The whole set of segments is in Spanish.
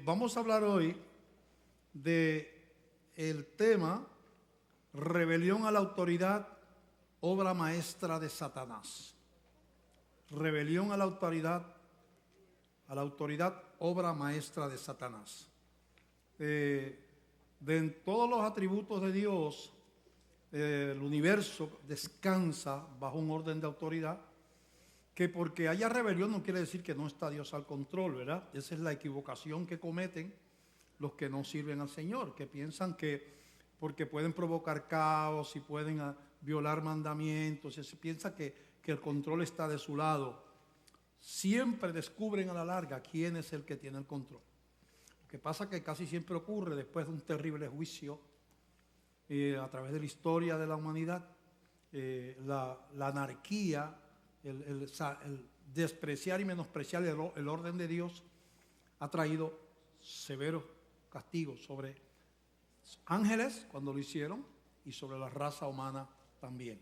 Vamos a hablar hoy de el tema rebelión a la autoridad, obra maestra de Satanás. Rebelión a la autoridad, obra maestra de Satanás. De todos los atributos de Dios, el universo descansa bajo un orden de autoridad, que porque haya rebelión no quiere decir que no está Dios al control, ¿verdad? Esa es la equivocación que cometen los que no sirven al Señor, que piensan que porque pueden provocar caos y pueden violar mandamientos, y se piensa que el control está de su lado. Siempre descubren a la larga quién es el que tiene el control. Lo que pasa es que casi siempre ocurre después de un terrible juicio a través de la historia de la humanidad, la anarquía, el despreciar y menospreciar el orden de Dios ha traído severos castigos sobre ángeles cuando lo hicieron y sobre la raza humana también.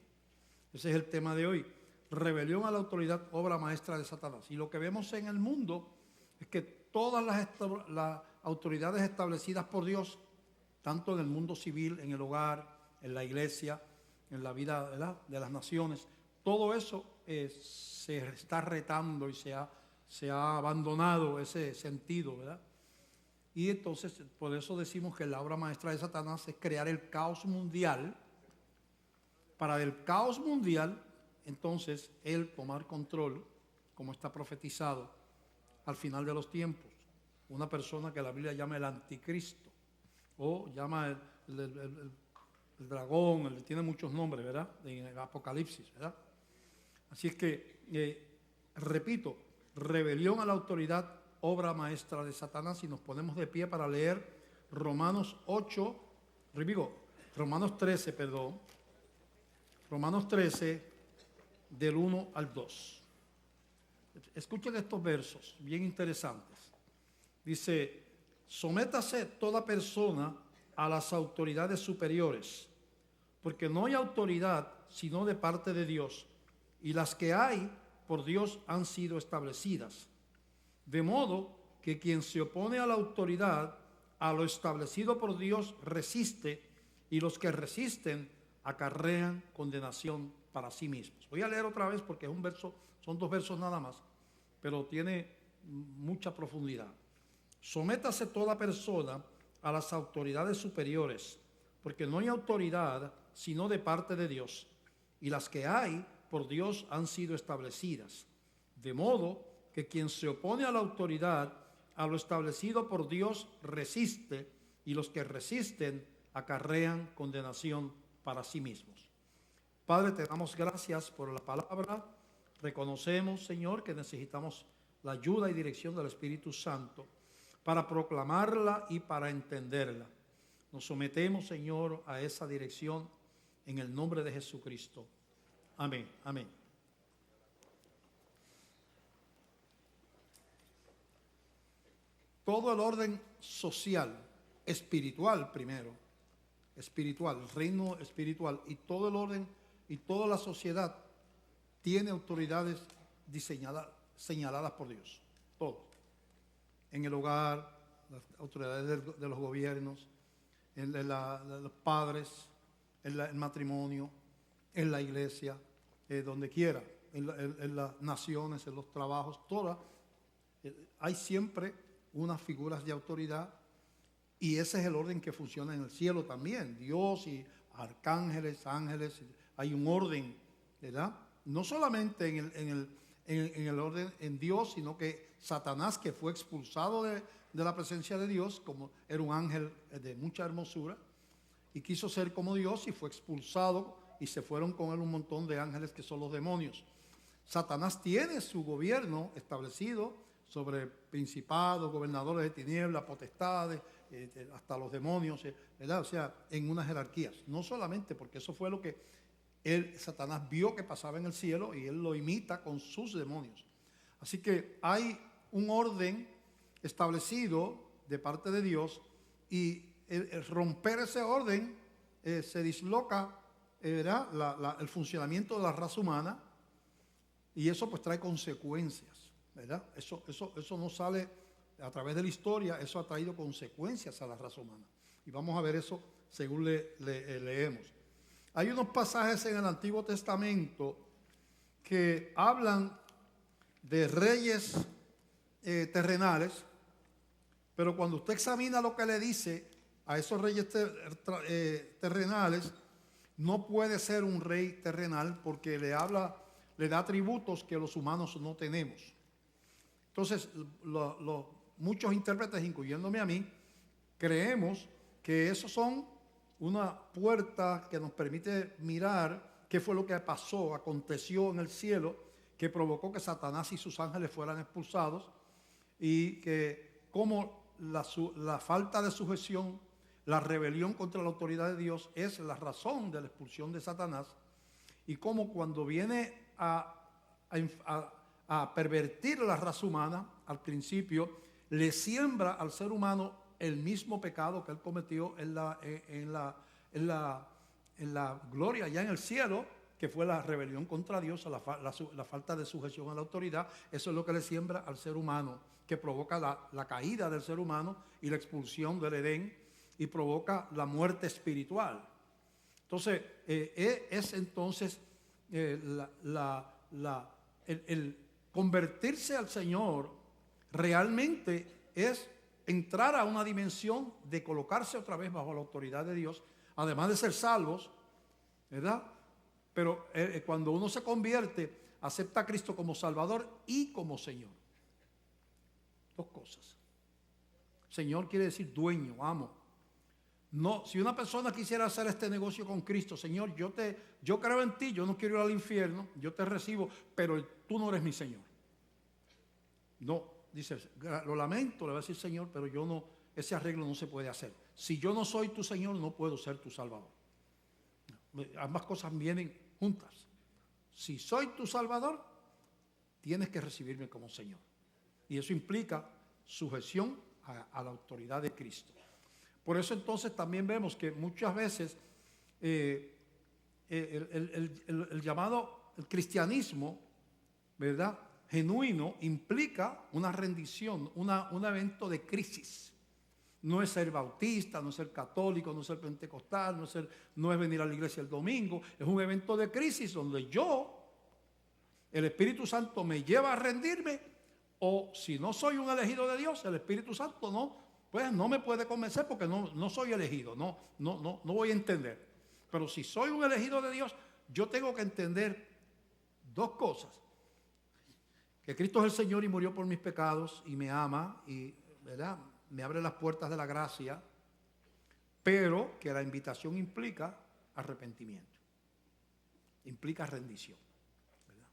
Ese es el tema de hoy. Rebelión a la autoridad, obra maestra de Satanás. Y lo que vemos en el mundo es que todas las autoridades establecidas por Dios, tanto en el mundo civil, en el hogar, en la iglesia, en la vida de las naciones, todo eso se está retando y se ha abandonado ese sentido, ¿verdad? Y entonces, por eso decimos que la obra maestra de Satanás es crear el caos mundial, para del caos mundial, entonces, él tomar control, como está profetizado, al final de los tiempos. Una persona que la Biblia llama el anticristo, o llama el dragón, tiene muchos nombres, ¿verdad? En el Apocalipsis, ¿verdad? Así es que, repito, rebelión a la autoridad, obra maestra de Satanás. Y nos ponemos de pie para leer Romanos 13, del 1 al 2. Escuchen estos versos, bien interesantes. Dice: sométase toda persona a las autoridades superiores, porque no hay autoridad sino de parte de Dios, y las que hay por Dios han sido establecidas. De modo que quien se opone a la autoridad, a lo establecido por Dios, resiste, y los que resisten acarrean condenación para sí mismos. Voy a leer otra vez porque es un verso, son 2 versos nada más, pero tiene mucha profundidad. Sométase toda persona a las autoridades superiores, porque no hay autoridad sino de parte de Dios, y las que hay por Dios han sido establecidas. De modo que quien se opone a la autoridad, a lo establecido por Dios, resiste, y los que resisten acarrean condenación para sí mismos. Padre, te damos gracias por la palabra. Reconocemos, Señor, que necesitamos la ayuda y dirección del Espíritu Santo para proclamarla y para entenderla. Nos sometemos, Señor, a esa dirección en el nombre de Jesucristo. Amén, amén. Todo el orden social, espiritual primero, espiritual, el reino espiritual, y todo el orden y toda la sociedad tiene autoridades señaladas por Dios. Todo. En el hogar, las autoridades de los gobiernos, en los padres, en el matrimonio, en la iglesia, donde quiera, en las naciones, en los trabajos, todas. Hay siempre unas figuras de autoridad, y ese es el orden que funciona en el cielo también. Dios y arcángeles, ángeles, hay un orden, ¿verdad? No solamente en el orden en Dios, sino que Satanás, que fue expulsado de la presencia de Dios, como era un ángel de mucha hermosura, y quiso ser como Dios y fue expulsado, y se fueron con él un montón de ángeles que son los demonios. Satanás tiene su gobierno establecido sobre principados, gobernadores de tinieblas, potestades, hasta los demonios, ¿verdad? O sea, en unas jerarquías. No solamente porque eso fue lo que Satanás vio que pasaba en el cielo, y él lo imita con sus demonios. Así que hay un orden establecido de parte de Dios, y el romper ese orden se disloca, ¿verdad? El funcionamiento de la raza humana, y eso pues trae consecuencias, ¿verdad? Eso no sale a través de la historia, eso ha traído consecuencias a la raza humana. Y vamos a ver eso según leemos. Hay unos pasajes en el Antiguo Testamento que hablan de reyes terrenales, pero cuando usted examina lo que le dice a esos reyes terrenales, no puede ser un rey terrenal porque le da atributos que los humanos no tenemos. Entonces, muchos intérpretes, incluyéndome a mí, creemos que esos son una puerta que nos permite mirar qué fue lo que aconteció en el cielo, que provocó que Satanás y sus ángeles fueran expulsados, y que como la falta de sujeción, la rebelión contra la autoridad de Dios es la razón de la expulsión de Satanás, y como cuando viene a pervertir la raza humana, al principio le siembra al ser humano el mismo pecado que él cometió en la gloria ya en el cielo, que fue la rebelión contra Dios, la falta de sujeción a la autoridad. Eso es lo que le siembra al ser humano, que provoca la caída del ser humano y la expulsión del Edén, y provoca la muerte espiritual. Entonces, el convertirse al Señor realmente es entrar a una dimensión de colocarse otra vez bajo la autoridad de Dios, además de ser salvos, ¿verdad? Pero cuando uno se convierte, acepta a Cristo como Salvador y como Señor. Dos cosas. Señor quiere decir dueño, amo. No, si una persona quisiera hacer este negocio con Cristo, Señor, yo creo en ti, yo no quiero ir al infierno, yo te recibo, pero tú no eres mi Señor. No, dice, lo lamento, le va a decir Señor, pero yo no, ese arreglo no se puede hacer. Si yo no soy tu Señor, no puedo ser tu Salvador. Ambas cosas vienen juntas. Si soy tu Salvador, tienes que recibirme como Señor. Y eso implica sujeción a la autoridad de Cristo. Por eso entonces también vemos que muchas veces el llamado el cristianismo, ¿verdad?, genuino, implica una rendición, un evento de crisis. No es ser bautista, no es ser católico, no es ser pentecostal, no es venir a la iglesia el domingo. Es un evento de crisis donde el Espíritu Santo me lleva a rendirme, o si no soy un elegido de Dios, el Espíritu Santo no me puede convencer porque no soy elegido, no voy a entender. Pero si soy un elegido de Dios, yo tengo que entender dos cosas: que Cristo es el Señor y murió por mis pecados y me ama y, ¿verdad?, me abre las puertas de la gracia, pero que la invitación implica arrepentimiento, implica rendición, ¿verdad?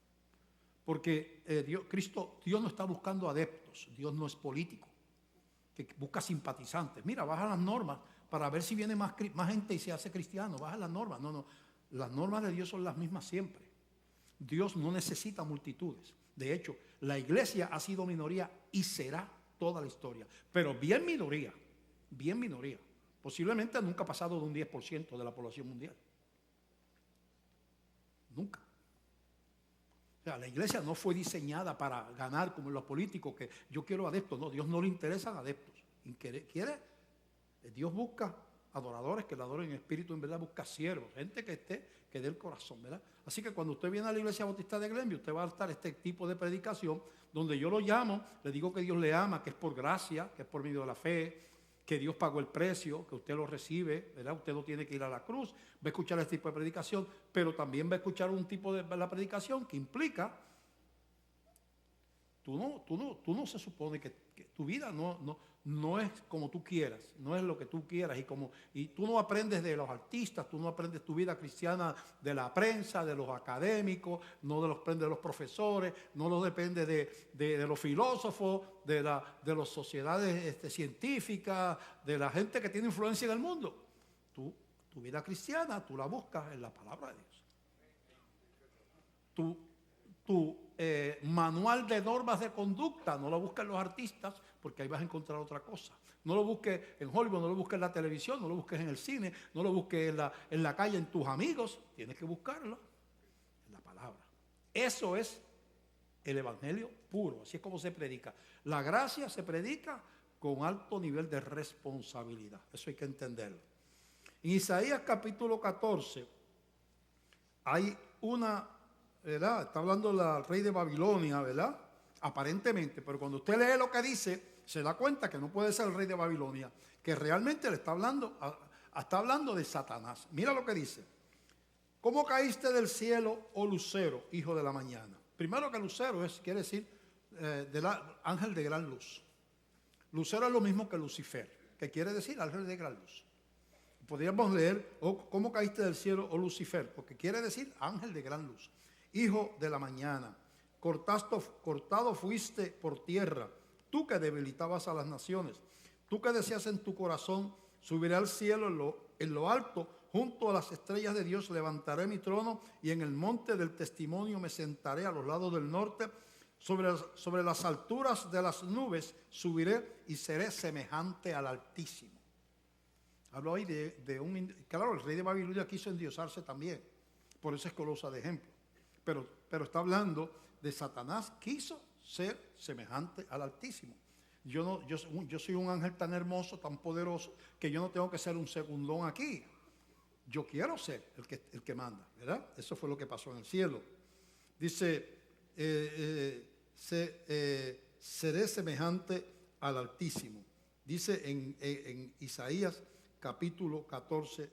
Porque Dios no está buscando adeptos, Dios no es político que busca simpatizantes. Mira, baja las normas para ver si viene más gente y se hace cristiano. Baja las normas. No, las normas de Dios son las mismas siempre. Dios no necesita multitudes. De hecho, la iglesia ha sido minoría y será toda la historia, pero bien minoría. Posiblemente nunca ha pasado de un 10% de la población mundial. Nunca. O sea, la iglesia no fue diseñada para ganar como los políticos, que yo quiero adeptos. No, Dios no le interesan adeptos. Dios busca adoradores que le adoren en espíritu, en verdad busca siervos, gente que dé el corazón, ¿verdad? Así que cuando usted viene a la iglesia bautista de Glenview, usted va a estar este tipo de predicación, donde yo lo llamo, le digo que Dios le ama, que es por gracia, que es por medio de la fe, que Dios pagó el precio, que usted lo recibe, ¿verdad? Usted no tiene que ir a la cruz, va a escuchar este tipo de predicación, pero también va a escuchar un tipo de la predicación que implica, tú no se supone que tu vida no es como tú quieras, no es lo que tú quieras, y tú no aprendes de los artistas, tú no aprendes tu vida cristiana de la prensa, de los académicos, no aprendes de los profesores, no lo depende de los filósofos, de las sociedades científicas, de la gente que tiene influencia en el mundo. Tu vida cristiana, tú la buscas en la palabra de Dios. Tu manual de normas de conducta no lo busques en los artistas, porque ahí vas a encontrar otra cosa. No lo busques en Hollywood, no lo busques en la televisión, no lo busques en el cine, no lo busques en la calle, en tus amigos. Tienes que buscarlo en la palabra. Eso es El evangelio puro, así es como se predica. La gracia se predica con alto nivel de responsabilidad. Eso hay que entenderlo. En Isaías capítulo 14 hay una, ¿verdad? Está hablando del rey de Babilonia, ¿verdad? Aparentemente, pero cuando usted lee lo que dice, se da cuenta que no puede ser el rey de Babilonia, que realmente le está hablando de Satanás. Mira lo que dice. ¿Cómo caíste del cielo, oh lucero, hijo de la mañana? Primero que lucero quiere decir ángel de gran luz. Lucero es lo mismo que Lucifer, que quiere decir ángel de gran luz. Podríamos leer, ¿cómo caíste del cielo, oh Lucifer? Porque quiere decir ángel de gran luz. Hijo de la mañana, cortado fuiste por tierra, tú que debilitabas a las naciones, tú que decías en tu corazón, subiré al cielo en lo alto, junto a las estrellas de Dios levantaré mi trono y en el monte del testimonio me sentaré a los lados del norte. Sobre las alturas de las nubes subiré y seré semejante al Altísimo. Hablo ahí claro, el rey de Babilonia quiso endiosarse también, por eso es que lo usa de ejemplo. Pero está hablando de Satanás, quiso ser semejante al Altísimo. Yo soy un ángel tan hermoso, tan poderoso, que yo no tengo que ser un segundón aquí. Yo quiero ser el que manda, ¿verdad? Eso fue lo que pasó en el cielo. Dice, seré semejante al Altísimo. Dice en Isaías capítulo 14.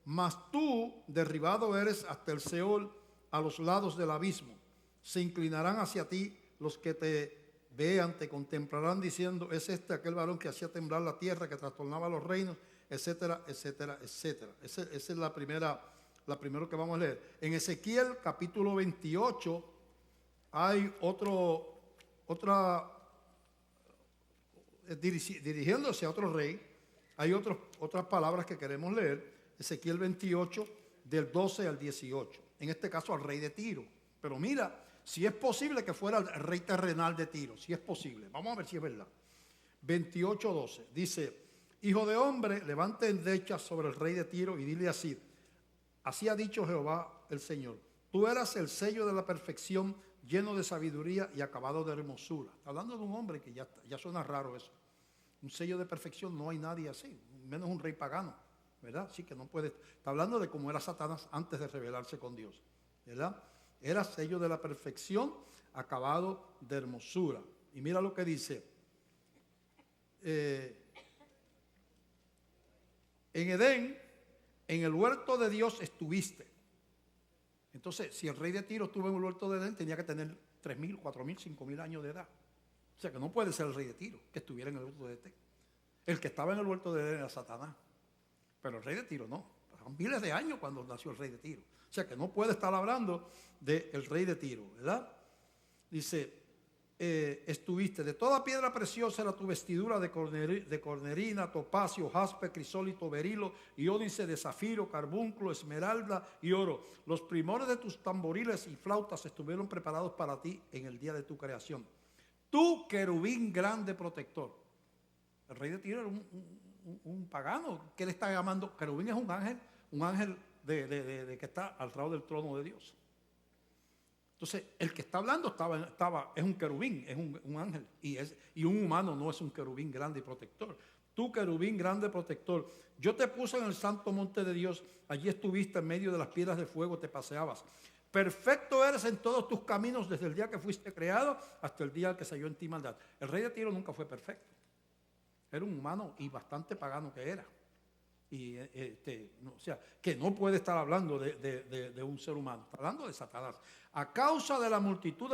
Mas tú derribado eres hasta el Seol, a los lados del abismo. Se inclinarán hacia ti los que te vean, te contemplarán diciendo, es este aquel varón que hacía temblar la tierra, que trastornaba los reinos, etcétera, etcétera, etcétera. Esa es la primero que vamos a leer. En Ezequiel capítulo 28 hay dirigiéndose a otro rey, hay otras palabras que queremos leer. Ezequiel 28 del 12 al 18. En este caso al rey de Tiro. Pero mira, si es posible que fuera el rey terrenal de Tiro, si es posible. Vamos a ver si es verdad. 28:12 dice, hijo de hombre, levante endechas sobre el rey de Tiro y dile así, así ha dicho Jehová el Señor, tú eras el sello de la perfección, lleno de sabiduría y acabado de hermosura. Está hablando de un hombre que ya suena raro eso. Un sello de perfección no hay nadie así, menos un rey pagano, ¿verdad? Así que no puede. Está hablando de cómo era Satanás antes de rebelarse con Dios, ¿verdad? Era sello de la perfección, acabado de hermosura. Y mira lo que dice. En Edén, en el huerto de Dios estuviste. Entonces, si el rey de Tiro estuvo en el huerto de Edén, tenía que tener 3.000, 4.000, 5.000 años de edad. O sea que no puede ser el rey de Tiro que estuviera en el huerto de Edén. El que estaba en el huerto de Edén era Satanás. Pero el rey de Tiro no. Pasaron miles de años cuando nació el rey de Tiro. O sea que no puede estar hablando del rey de Tiro, ¿verdad? Dice, estuviste, de toda piedra preciosa era tu vestidura de cornerina, topacio, jaspe, crisólito, berilo, iónice de zafiro, carbúnculo, esmeralda y oro. Los primores de tus tamboriles y flautas estuvieron preparados para ti en el día de tu creación. Tú, querubín grande protector. El rey de Tiro era un pagano. ¿Qué le está llamando? Querubín es un ángel de que está al lado del trono de Dios. Entonces, el que está hablando es un querubín, es un ángel. Y un humano no es un querubín grande y protector. Tú, querubín grande protector, yo te puse en el santo monte de Dios, allí estuviste en medio de las piedras de fuego, te paseabas. Perfecto eres en todos tus caminos desde el día que fuiste creado hasta el día que se halló en ti maldad. El rey de Tiro nunca fue perfecto. Era un humano y bastante pagano que era. Y o sea, que no puede estar hablando de un ser humano, está hablando de Satanás. A causa de la multitud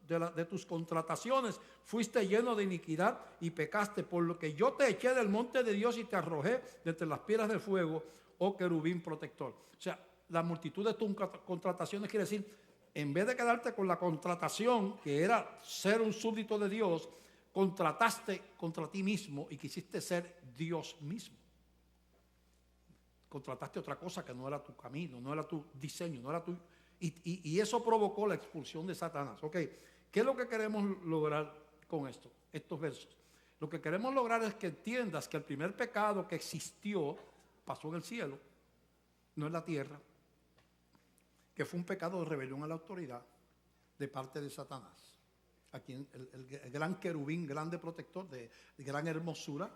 de tus contrataciones, fuiste lleno de iniquidad y pecaste, por lo que yo te eché del monte de Dios y te arrojé de entre las piedras del fuego, oh querubín protector. O sea, la multitud de tus contrataciones quiere decir, en vez de quedarte con la contratación, que era ser un súbdito de Dios, contrataste contra ti mismo y quisiste ser Dios mismo. Contrataste otra cosa que no era tu camino, no era tu diseño, no era tu... Y eso provocó la expulsión de Satanás. Ok, ¿qué es lo que queremos lograr con estos versos? Lo que queremos lograr es que entiendas que el primer pecado que existió pasó en el cielo, no en la tierra. que fue un pecado de rebelión a la autoridad de parte de Satanás. Aquí el gran querubín, grande protector, de gran hermosura,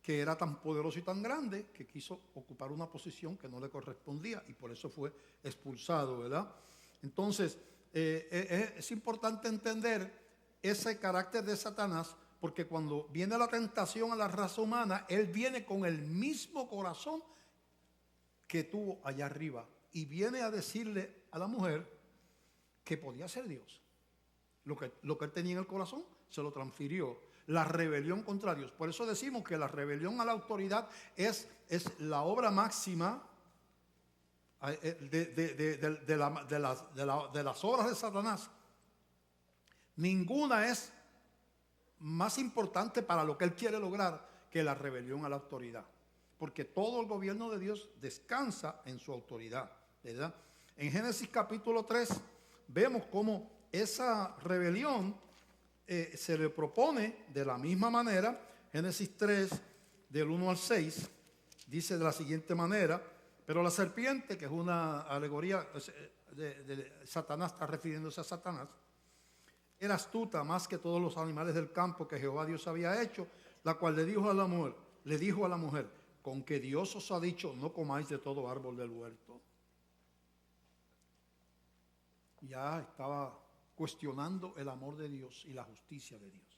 que era tan poderoso y tan grande que quiso ocupar una posición que no le correspondía y por eso fue expulsado, ¿verdad? Entonces, es importante entender ese carácter de Satanás, porque cuando viene la tentación a la raza humana, él viene con el mismo corazón que tuvo allá arriba y viene a decirle a la mujer que podía ser Dios. Lo que él tenía en el corazón se lo transfirió. La rebelión contra Dios. Por eso decimos que la rebelión a la autoridad es la obra máxima de las obras de Satanás. Ninguna es más importante para lo que él quiere lograr que la rebelión a la autoridad. Porque todo el gobierno de Dios descansa en su autoridad, ¿verdad? En Génesis capítulo 3 vemos cómo esa rebelión se le propone de la misma manera. Génesis 3, del 1 al 6, dice de la siguiente manera: pero la serpiente, que es una alegoría de Satanás, está refiriéndose a Satanás, era astuta más que todos los animales del campo que Jehová Dios había hecho, la cual le dijo a la mujer, con que Dios os ha dicho, no comáis de todo árbol del huerto. Ya estaba cuestionando el amor de Dios y la justicia de Dios.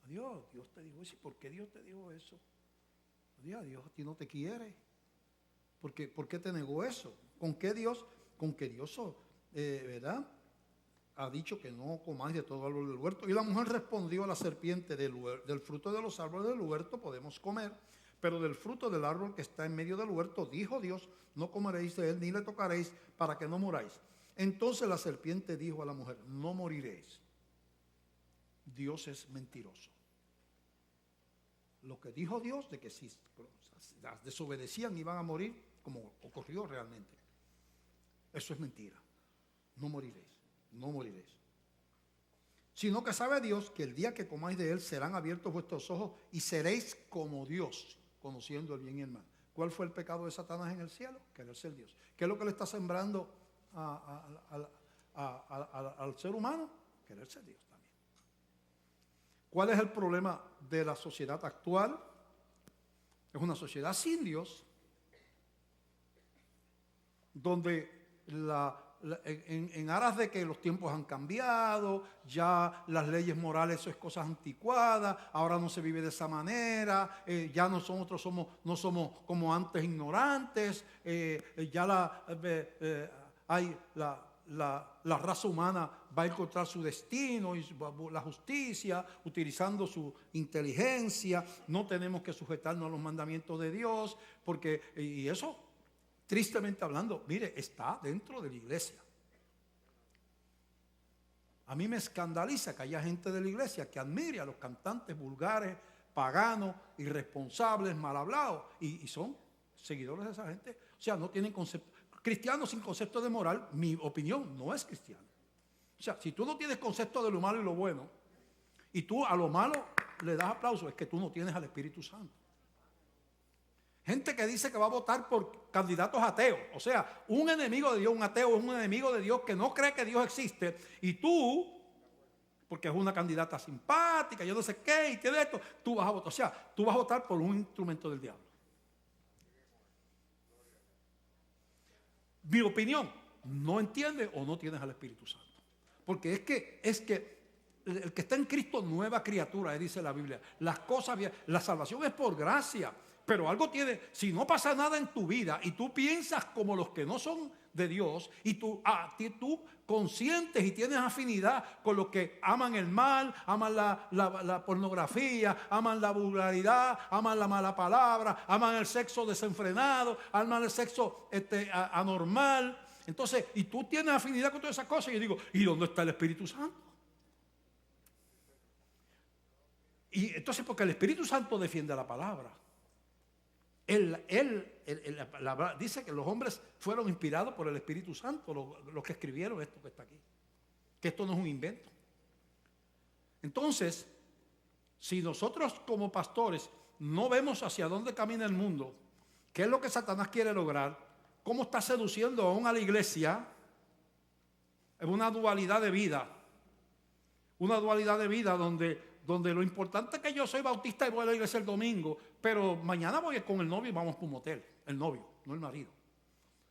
Dios te dijo eso. ¿Y por qué Dios te dijo eso? Dios a ti no te quiere. ¿Por qué te negó eso? ¿Con qué Dios, ¿verdad? Ha dicho que no comáis de todo árbol del huerto? Y la mujer respondió a la serpiente, del fruto de los árboles del huerto podemos comer, pero del fruto del árbol que está en medio del huerto, dijo Dios, no comeréis de él ni le tocaréis para que no muráis. Entonces la serpiente dijo a la mujer, no moriréis. Dios es mentiroso. Lo que dijo Dios de que si las desobedecían iban a morir, como ocurrió realmente, eso es mentira. No moriréis. Sino que sabe Dios que el día que comáis de él serán abiertos vuestros ojos y seréis como Dios, conociendo el bien y el mal. ¿Cuál fue el pecado de Satanás en el cielo? Querer ser Dios. ¿Qué es lo que le está sembrando al ser humano? Querer ser Dios también. ¿Cuál es el problema de la sociedad actual? Es una sociedad sin Dios, donde en aras de que los tiempos han cambiado, ya las leyes morales, eso es cosas anticuadas, ahora no se vive de esa manera, ya nosotros no somos como antes ignorantes, ya la raza humana va a encontrar su destino y la justicia utilizando su inteligencia, no tenemos que sujetarnos a los mandamientos de Dios, y eso, tristemente hablando, mire, está dentro de la iglesia. A mí me escandaliza que haya gente de la iglesia que admire a los cantantes vulgares, paganos, irresponsables, mal hablados, y son seguidores de esa gente. O sea, no tienen concepto. Cristianos sin concepto de moral, mi opinión, no es cristiano. O sea, si tú no tienes concepto de lo malo y lo bueno, y tú a lo malo le das aplauso, es que tú no tienes al Espíritu Santo. Gente que dice que va a votar por candidatos ateos. O sea, un enemigo de Dios, un ateo es un enemigo de Dios que no cree que Dios existe. Y tú, porque es una candidata simpática, yo no sé qué, y tiene esto, tú vas a votar. O sea, tú vas a votar por un instrumento del diablo. Mi opinión, no entiende o no tienes al Espíritu Santo. Porque es que el que está en Cristo, nueva criatura, dice la Biblia. La salvación es por gracia. Pero algo tiene, si no pasa nada en tu vida y tú piensas como los que no son de Dios y tú conscientes y tienes afinidad con los que aman el mal, aman la pornografía, aman la vulgaridad, aman la mala palabra, aman el sexo desenfrenado, aman el sexo anormal. Entonces, y tú tienes afinidad con todas esas cosas, y yo digo, ¿y dónde está el Espíritu Santo? Y entonces, porque el Espíritu Santo defiende la palabra. Dice que los hombres fueron inspirados por el Espíritu Santo, los que escribieron esto que está aquí. Que esto no es un invento. Entonces, si nosotros como pastores no vemos hacia dónde camina el mundo, qué es lo que Satanás quiere lograr, cómo está seduciendo aún a la iglesia, Es una dualidad de vida. Una dualidad de vida donde lo importante es que yo soy bautista y voy a la iglesia el domingo, pero mañana voy con el novio y vamos para un motel. El novio, no el marido.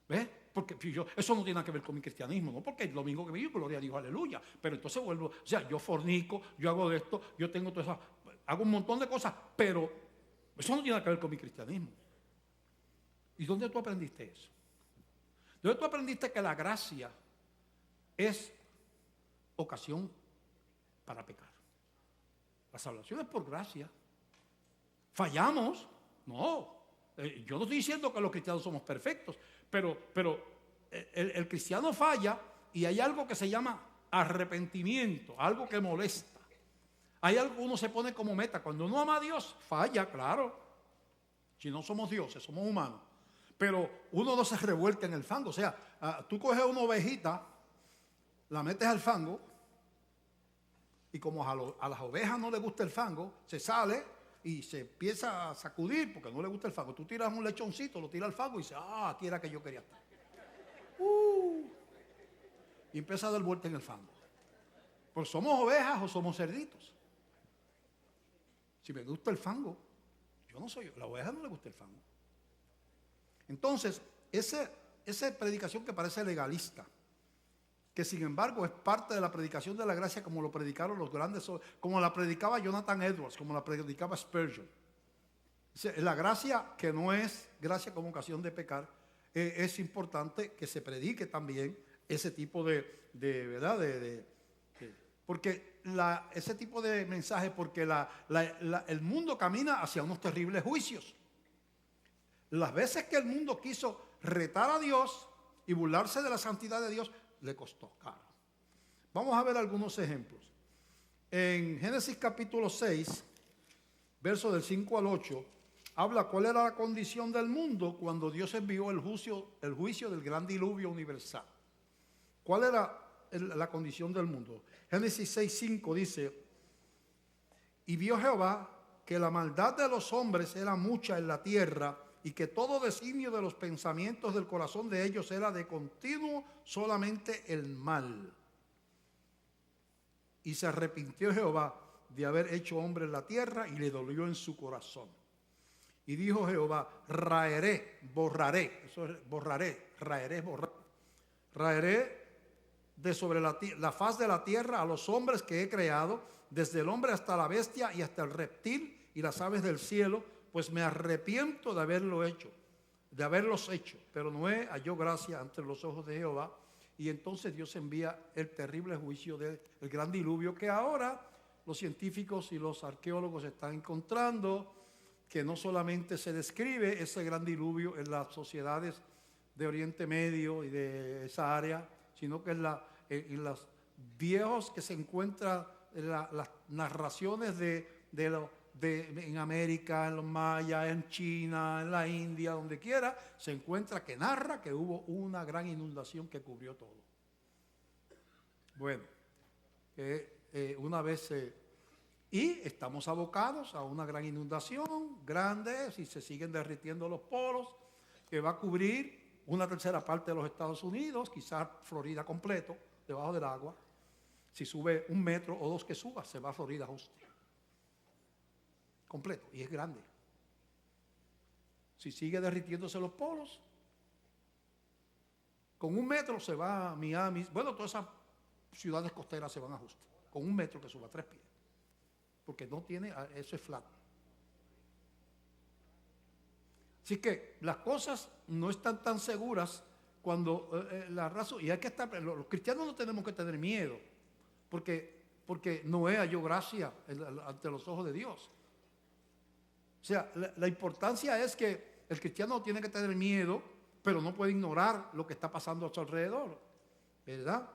¿Ves? Porque eso no tiene nada que ver con mi cristianismo, ¿no? Porque el domingo que vivo, gloria a Dios, aleluya. Pero entonces vuelvo, o sea, yo fornico, yo hago de esto, yo tengo todas esas, hago un montón de cosas, pero eso no tiene nada que ver con mi cristianismo. ¿Y dónde tú aprendiste eso? ¿Dónde tú aprendiste que la gracia es ocasión para pecar? La salvación es por gracia. ¿Fallamos? No. Yo no estoy diciendo que los cristianos somos perfectos, pero el cristiano falla y hay algo que se llama arrepentimiento, algo que molesta. Hay algo que uno se pone como meta. Cuando uno ama a Dios, falla, claro. Si no somos dioses, somos humanos. Pero uno no se revuelca en el fango. O sea, tú coges una ovejita, la metes al fango, y como a las ovejas no les gusta el fango, se sale y se empieza a sacudir porque no le gusta el fango. Tú tiras un lechoncito, lo tiras al fango y dices, aquí era que yo quería estar. Y empieza a dar vuelta en el fango. Pues somos ovejas o somos cerditos. Si me gusta el fango, yo no soy, la oveja no le gusta el fango. Entonces, esa predicación que parece legalista, que sin embargo es parte de la predicación de la gracia como lo predicaron los grandes, como la predicaba Jonathan Edwards, como la predicaba Spurgeon. La gracia que no es gracia como ocasión de pecar, es importante que se predique también ese tipo ¿verdad? Porque ese tipo de mensaje, porque el mundo camina hacia unos terribles juicios. Las veces que el mundo quiso retar a Dios y burlarse de la santidad de Dios, le costó caro. Vamos a ver algunos ejemplos. En Génesis capítulo 6, versos del 5 al 8, habla cuál era la condición del mundo cuando Dios envió el juicio del gran diluvio universal. ¿Cuál era la condición del mundo? Génesis 6:5 dice, y vio Jehová que la maldad de los hombres era mucha en la tierra, y que todo designio de los pensamientos del corazón de ellos era de continuo solamente el mal. Y se arrepintió Jehová de haber hecho hombre en la tierra, y le dolió en su corazón. Y dijo Jehová, borraré, eso es borraré, raeré, borrar. Raeré de sobre la faz de la tierra a los hombres que he creado, desde el hombre hasta la bestia y hasta el reptil y las aves del cielo, pues me arrepiento de haberlos hecho. Pero Noé halló gracia ante los ojos de Jehová, y entonces Dios envía el terrible juicio del gran diluvio, que ahora los científicos y los arqueólogos están encontrando que no solamente se describe ese gran diluvio en las sociedades de Oriente Medio y de esa área, sino que en los viejos que se encuentran las narraciones en América, en los mayas, en China, en la India, donde quiera, se encuentra que narra que hubo una gran inundación que cubrió todo. Bueno, una vez y estamos abocados a una gran inundación grande, si se siguen derritiendo los polos, que va a cubrir una tercera parte de los Estados Unidos, quizás Florida completo, debajo del agua. Si sube 1 metro o 2 que suba, se va a Florida justo. Completo, y es grande. Si sigue derritiéndose los polos, con 1 metro se va a Miami. Bueno, todas esas ciudades costeras se van a justo. Con 1 metro que suba 3 pies. Porque no tiene, eso es flat. Así que las cosas no están tan seguras cuando la razón, y hay que estar, los cristianos no tenemos que tener miedo, porque Noé halló gracia ante los ojos de Dios. O sea, la importancia es que el cristiano tiene que tener miedo, pero no puede ignorar lo que está pasando a su alrededor, ¿verdad?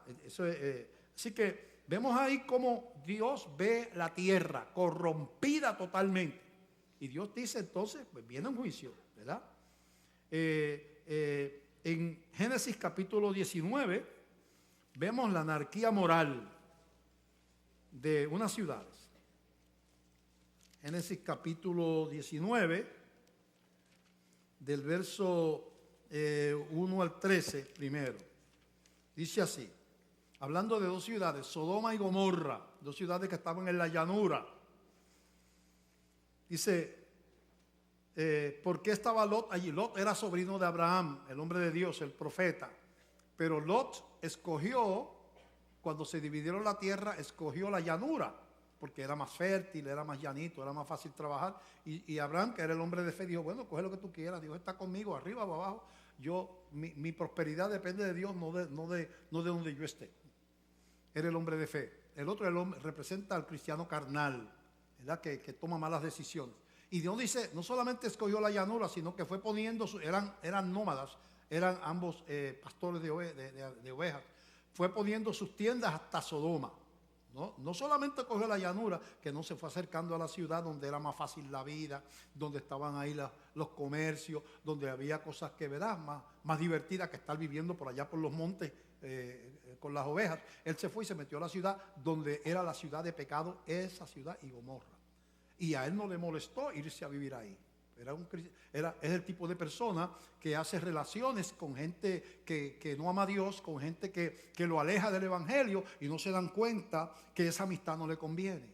Así que vemos ahí cómo Dios ve la tierra corrompida totalmente. Y Dios dice entonces, pues viene un juicio, ¿verdad? En Génesis capítulo 19 vemos la anarquía moral de unas ciudades. Génesis capítulo 19, del verso 1 al 13 primero. Dice así, hablando de dos ciudades, Sodoma y Gomorra, dos ciudades que estaban en la llanura. Dice, ¿por qué estaba Lot allí? Lot era sobrino de Abraham, el hombre de Dios, el profeta. Pero Lot escogió, cuando se dividieron la tierra, escogió la llanura, porque era más fértil, era más llanito, era más fácil trabajar. Y Abraham, que era el hombre de fe, dijo, bueno, coge lo que tú quieras, Dios está conmigo, arriba o abajo. Mi prosperidad depende de Dios, no de donde yo esté. Era el hombre de fe. El otro representa al cristiano carnal, ¿verdad? Que toma malas decisiones. Y Dios dice, no solamente escogió la llanura, sino que fue poniendo, eran nómadas, eran ambos pastores de ovejas. Fue poniendo sus tiendas hasta Sodoma. No solamente cogió la llanura, que no se fue acercando a la ciudad donde era más fácil la vida, donde estaban ahí los comercios, donde había cosas que verás más divertidas que estar viviendo por allá por los montes con las ovejas. Él se fue y se metió a la ciudad donde era la ciudad de pecado, esa ciudad y Gomorra. Y a él no le molestó irse a vivir ahí. Es el tipo de persona que hace relaciones con gente que no ama a Dios, con gente que lo aleja del evangelio y no se dan cuenta que esa amistad no le conviene.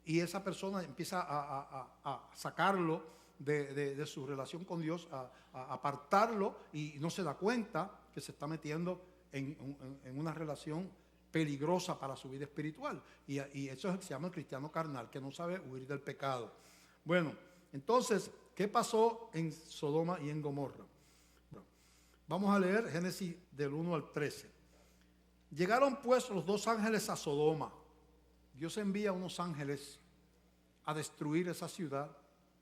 Y esa persona empieza a sacarlo de su relación con Dios, a apartarlo, y no se da cuenta que se está metiendo en una relación peligrosa para su vida espiritual. Y eso es lo que se llama el cristiano carnal, que no sabe huir del pecado. Bueno, entonces, ¿qué pasó en Sodoma y en Gomorra? Bueno, vamos a leer Génesis del 1 al 13. Llegaron pues los dos ángeles a Sodoma. Dios envía unos ángeles a destruir esa ciudad,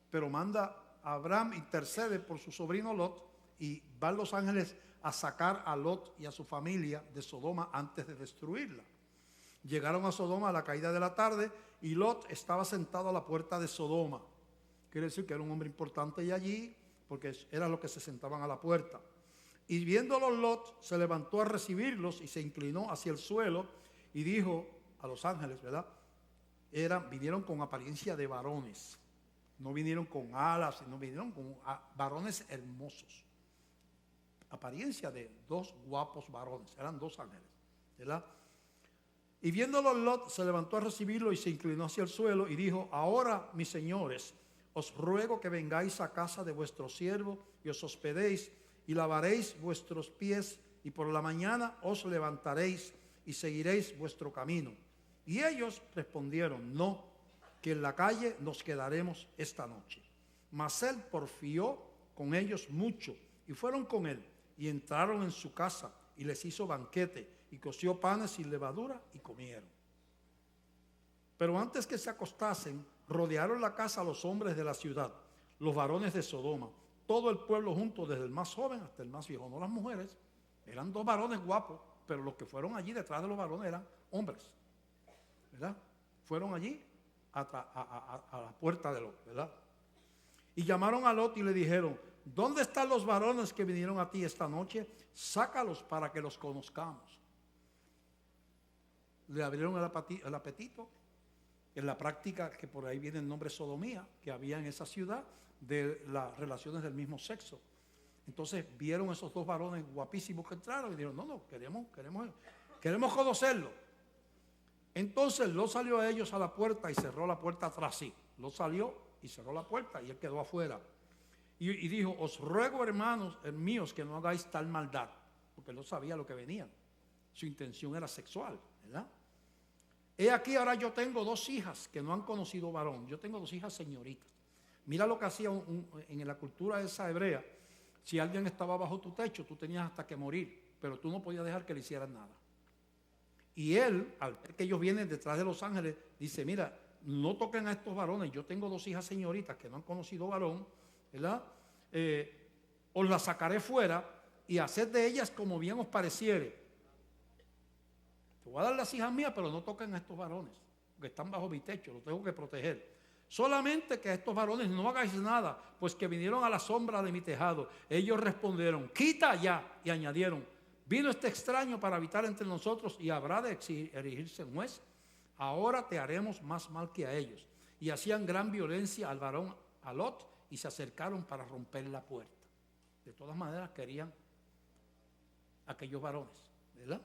pero manda a Abraham, intercede por su sobrino Lot, y van los ángeles a sacar a Lot y a su familia de Sodoma antes de destruirla. Llegaron a Sodoma a la caída de la tarde y Lot estaba sentado a la puerta de Sodoma. Quiere decir que era un hombre importante y allí, porque era los que se sentaban a la puerta. Y viéndolos Lot se levantó a recibirlos y se inclinó hacia el suelo y dijo a los ángeles, ¿verdad? Vinieron con apariencia de varones, no vinieron con alas, sino vinieron con varones hermosos. Apariencia de dos guapos varones, eran dos ángeles, ¿verdad? Y viéndolo Lot se levantó a recibirlo y se inclinó hacia el suelo y dijo, ahora mis señores, os ruego que vengáis a casa de vuestro siervo y os hospedéis y lavaréis vuestros pies y por la mañana os levantaréis y seguiréis vuestro camino. Y ellos respondieron, no, que en la calle nos quedaremos esta noche. Mas él porfió con ellos mucho y fueron con él y entraron en su casa y les hizo banquete y coció panes sin levadura y comieron. Pero antes que se acostasen, rodearon la casa los hombres de la ciudad, los varones de Sodoma, todo el pueblo junto, desde el más joven hasta el más viejo, no las mujeres. Eran dos varones guapos, pero los que fueron allí detrás de los varones eran hombres, ¿verdad? Fueron allí a la puerta de Lot, ¿verdad? Y llamaron a Lot y le dijeron, ¿dónde están los varones que vinieron a ti esta noche? Sácalos para que los conozcamos. Le abrieron el apetito. En la práctica, que por ahí viene el nombre sodomía, que había en esa ciudad, de las relaciones del mismo sexo. Entonces vieron esos dos varones guapísimos que entraron y dijeron, no, queremos conocerlo. Entonces Lot salió a ellos a la puerta y cerró la puerta tras sí. Lot salió y cerró la puerta y él quedó afuera. Y dijo, os ruego, hermanos míos, que no hagáis tal maldad, porque Lot sabía lo que venían. Su intención era sexual, ¿verdad? He aquí, ahora yo tengo dos hijas que no han conocido varón. Yo tengo dos hijas señoritas. Mira lo que hacía en la cultura esa hebrea. Si alguien estaba bajo tu techo, tú tenías hasta que morir, pero tú no podías dejar que le hicieran nada. Y él, al ver que ellos vienen detrás de los ángeles, dice, mira, no toquen a estos varones. Yo tengo dos hijas señoritas que no han conocido varón, ¿verdad? Os las sacaré fuera y haced de ellas como bien os pareciere. Te voy a dar las hijas mías, pero no toquen a estos varones, porque están bajo mi techo, los tengo que proteger. Solamente que a estos varones no hagáis nada, pues que vinieron a la sombra de mi tejado. Ellos respondieron, quita ya, y añadieron, vino este extraño para habitar entre nosotros y habrá de erigirse en juez. Ahora te haremos más mal que a ellos. Y hacían gran violencia al varón, a Lot, y se acercaron para romper la puerta. De todas maneras querían aquellos varones. ¿verdad?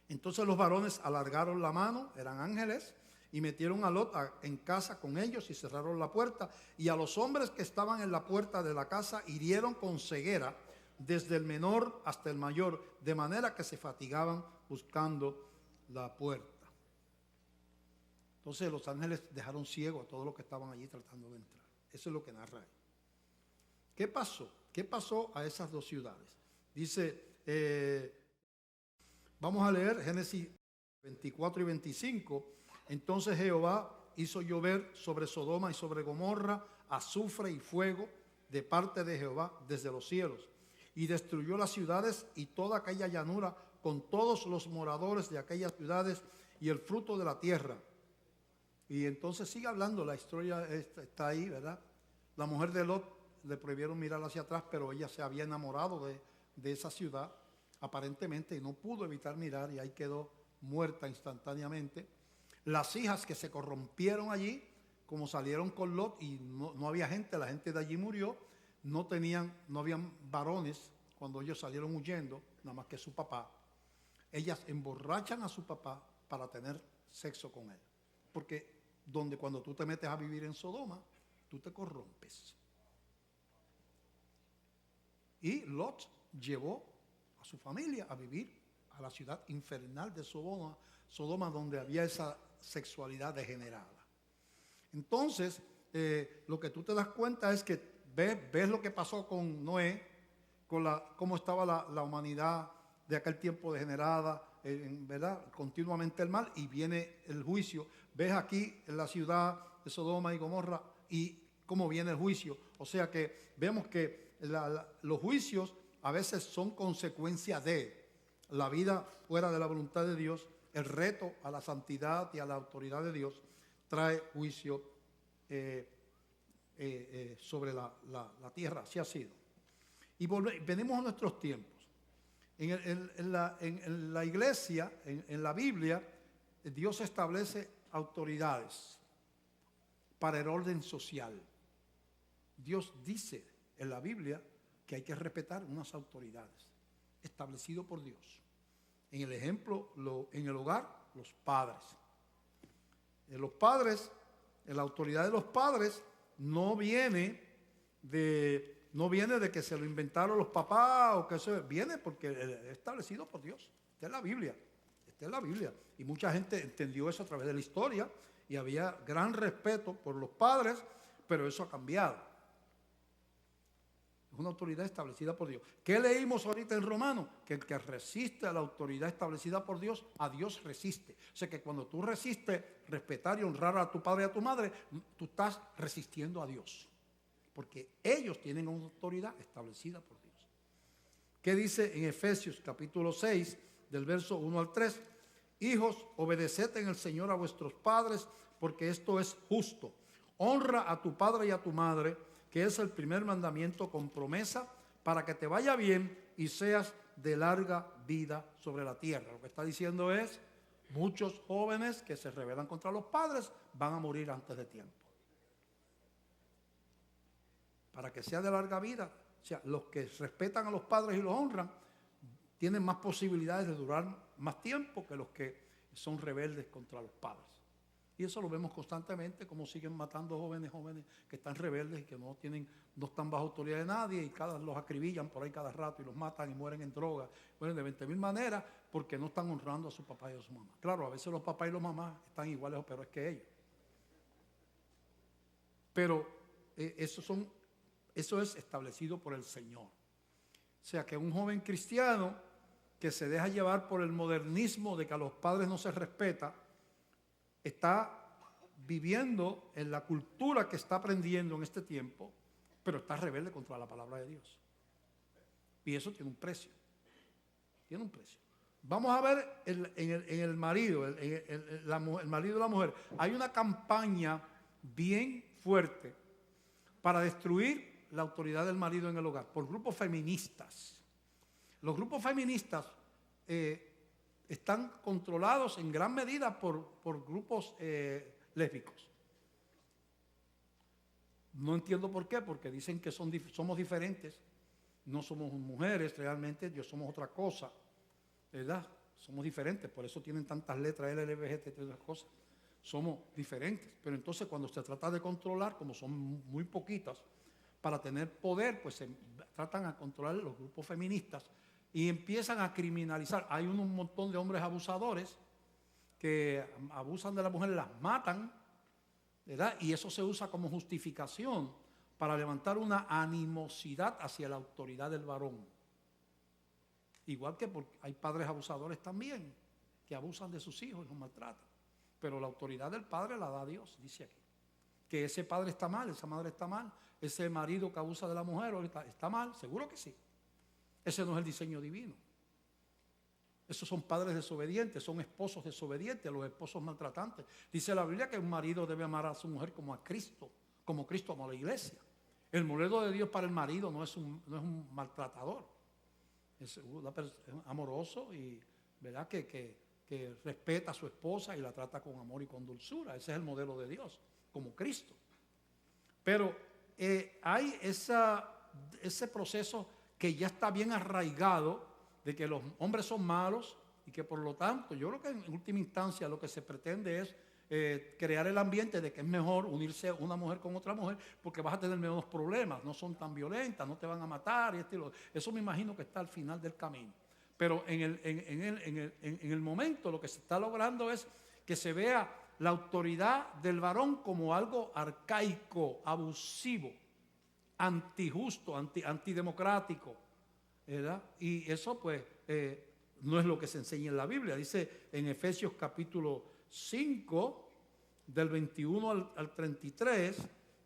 Entonces los varones alargaron la mano, eran ángeles, y metieron a Lot en casa con ellos y cerraron la puerta. Y a los hombres que estaban en la puerta de la casa hirieron con ceguera, desde el menor hasta el mayor, de manera que se fatigaban buscando la puerta. Entonces los ángeles dejaron ciego a todos los que estaban allí tratando de entrar. Eso es lo que narra ahí. ¿Qué pasó? ¿Qué pasó a esas dos ciudades? Dice, vamos a leer Génesis 24 y 25. Entonces Jehová hizo llover sobre Sodoma y sobre Gomorra azufre y fuego de parte de Jehová desde los cielos, y destruyó las ciudades y toda aquella llanura con todos los moradores de aquellas ciudades y el fruto de la tierra. Y entonces sigue hablando, la historia está ahí, ¿verdad? La mujer de Lot le prohibieron mirar hacia atrás, pero ella se había enamorado de esa ciudad, aparentemente, y no pudo evitar mirar, y ahí quedó muerta instantáneamente. Las hijas que se corrompieron allí, como salieron con Lot y no había gente, la gente de allí murió, no habían varones cuando ellos salieron huyendo, nada más que su papá. Ellas emborrachan a su papá para tener sexo con él. Porque cuando tú te metes a vivir en Sodoma, tú te corrompes. Y Lot llevó a su familia a vivir a la ciudad infernal de Sodoma, donde había esa sexualidad degenerada. Entonces, lo que tú te das cuenta es que ves lo que pasó con Noé, cómo estaba la humanidad de aquel tiempo degenerada, ¿verdad? Continuamente el mal, y viene el juicio. Ves aquí en la ciudad de Sodoma y Gomorra y cómo viene el juicio. O sea que vemos que los juicios a veces son consecuencia de la vida fuera de la voluntad de Dios. El reto a la santidad y a la autoridad de Dios trae juicio sobre la tierra. Así ha sido. Y venimos a nuestros tiempos. En la iglesia, en la Biblia, Dios establece autoridades para el orden social. Dios dice en la Biblia que hay que respetar unas autoridades establecidas por Dios. En el ejemplo, en el hogar, los padres. La autoridad de los padres no viene de que se lo inventaron los papás o que se viene porque es establecido por Dios. Esta es la Biblia. Esta es la Biblia. Y mucha gente entendió eso a través de la historia y había gran respeto por los padres, pero eso ha cambiado. Es una autoridad establecida por Dios. ¿Qué leímos ahorita en Romanos? Que el que resiste a la autoridad establecida por Dios, a Dios resiste. O sea que cuando tú resistes respetar y honrar a tu padre y a tu madre, tú estás resistiendo a Dios. Porque ellos tienen una autoridad establecida por Dios. ¿Qué dice en Efesios capítulo 6, del verso 1 al 3? Hijos, obedeced en el Señor a vuestros padres, porque esto es justo. Honra a tu padre y a tu madre, que es el primer mandamiento con promesa, para que te vaya bien y seas de larga vida sobre la tierra. Lo que está diciendo es, muchos jóvenes que se rebelan contra los padres van a morir antes de tiempo. Para que sea de larga vida, o sea, los que respetan a los padres y los honran, tienen más posibilidades de durar más tiempo que los que son rebeldes contra los padres. Y eso lo vemos constantemente, como siguen matando jóvenes que están rebeldes y que no están bajo autoridad de nadie y los acribillan por ahí cada rato y los matan y mueren en droga. Mueren de 20,000 maneras porque no están honrando a su papá y a su mamá. Claro, a veces los papás y las mamás están iguales o peores que ellos. Pero eso es establecido por el Señor. O sea que un joven cristiano que se deja llevar por el modernismo de que a los padres no se respeta, está viviendo en la cultura que está aprendiendo en este tiempo, pero está rebelde contra la palabra de Dios. Y eso tiene un precio. Tiene un precio. Vamos a ver en el marido, el marido y la mujer. Hay una campaña bien fuerte para destruir la autoridad del marido en el hogar por grupos feministas. Los grupos feministas están controlados en gran medida por grupos lésbicos. No entiendo por qué, porque dicen que somos diferentes, no somos mujeres realmente, somos otra cosa. ¿verdad? Somos diferentes, por eso tienen tantas letras LLBGT y todas las cosas. Somos diferentes, pero entonces cuando se trata de controlar, como son muy poquitas, para tener poder, pues se tratan a controlar los grupos feministas y empiezan a criminalizar. Hay un montón de hombres abusadores que abusan de las mujeres, las matan, ¿verdad? Y eso se usa como justificación para levantar una animosidad hacia la autoridad del varón. Igual que hay padres abusadores también, que abusan de sus hijos y los maltratan. Pero la autoridad del padre la da Dios, dice aquí. Que ese padre está mal, esa madre está mal, ese marido que abusa de la mujer está mal, seguro que sí. Ese no es el diseño divino. Esos son padres desobedientes, son esposos desobedientes, los esposos maltratantes. Dice la Biblia que un marido debe amar a su mujer como a Cristo, como Cristo amó a la iglesia. El modelo de Dios para el marido no es un maltratador. Es amoroso y, ¿verdad?, que respeta a su esposa y la trata con amor y con dulzura. Ese es el modelo de Dios, como Cristo. Pero hay ese proceso que ya está bien arraigado de que los hombres son malos y que por lo tanto, yo creo que en última instancia lo que se pretende es crear el ambiente de que es mejor unirse una mujer con otra mujer porque vas a tener menos problemas, no son tan violentas, no te van a matar y eso me imagino que está al final del camino. Pero en el momento lo que se está logrando es que se vea la autoridad del varón como algo arcaico, abusivo, antijusto, antidemocrático, ¿verdad? Y eso pues no es lo que se enseña en la Biblia. Dice en Efesios capítulo 5, del 21 al 33,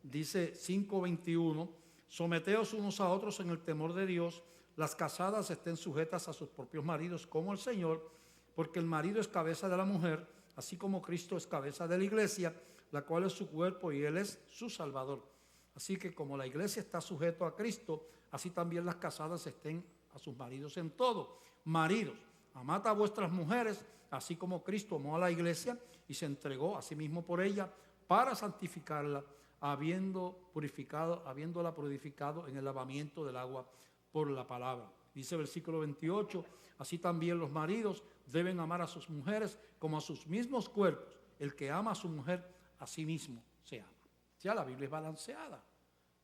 dice 5:21, someteos unos a otros en el temor de Dios, las casadas estén sujetas a sus propios maridos como el Señor, porque el marido es cabeza de la mujer, así como Cristo es cabeza de la iglesia, la cual es su cuerpo y Él es su Salvador. Así que como la iglesia está sujeta a Cristo, así también las casadas estén a sus maridos en todo. Maridos, amad a vuestras mujeres, así como Cristo amó a la iglesia y se entregó a sí mismo por ella para santificarla, habiéndola purificado en el lavamiento del agua por la palabra. Dice el versículo 28, así también los maridos deben amar a sus mujeres como a sus mismos cuerpos. El que ama a su mujer, a sí mismo se ama. Ya la Biblia es balanceada.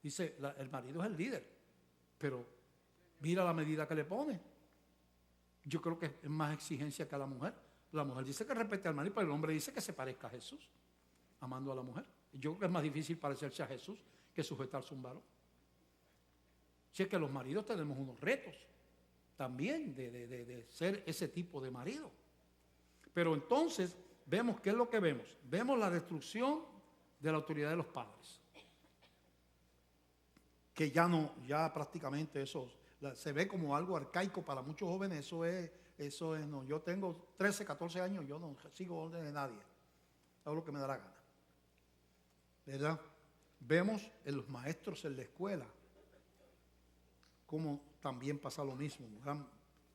Dice, el marido es el líder, pero mira la medida que le pone. Yo creo que es más exigencia que a la mujer. La mujer dice que respete al marido, pero el hombre dice que se parezca a Jesús, amando a la mujer. Yo creo que es más difícil parecerse a Jesús que sujetarse a un varón. Si es que los maridos tenemos unos retos también de ser ese tipo de marido. Pero entonces vemos, ¿qué es lo que vemos? Vemos la destrucción de la autoridad de los padres. Que ya prácticamente eso se ve como algo arcaico para muchos jóvenes. Eso es no. Yo tengo 13, 14 años, yo no sigo órdenes de nadie. Hago lo que me da la gana. ¿Verdad? Vemos en los maestros en la escuela como también pasa lo mismo, gran